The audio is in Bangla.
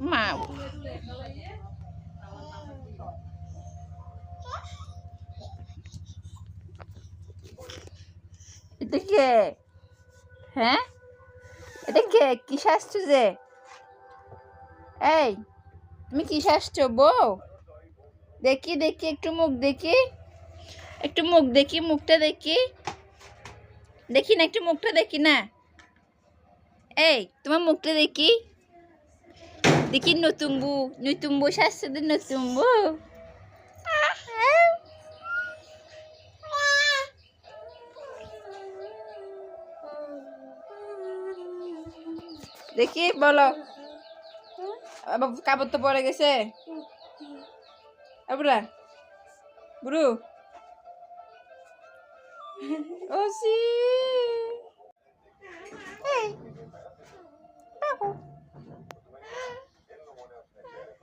মা এটা কে? হ্যাঁ, এটা কে? কি সাজছো যে? এই, তুমি কি সাজছো বউ? দেখি দেখি, একটু মুখ দেখি, একটু মুখ দেখি, মুখটা দেখি, দেখি না, একটু মুখটা দেখি না। এই, তোমার মুখটা দেখি, দেখি। নতুন বউ, নতুন বউ সাজছো যে, নতুন বউ। দেখি বলো, কাপড় তো পরে গেছে। বুড়া, বুড়ু, ও সি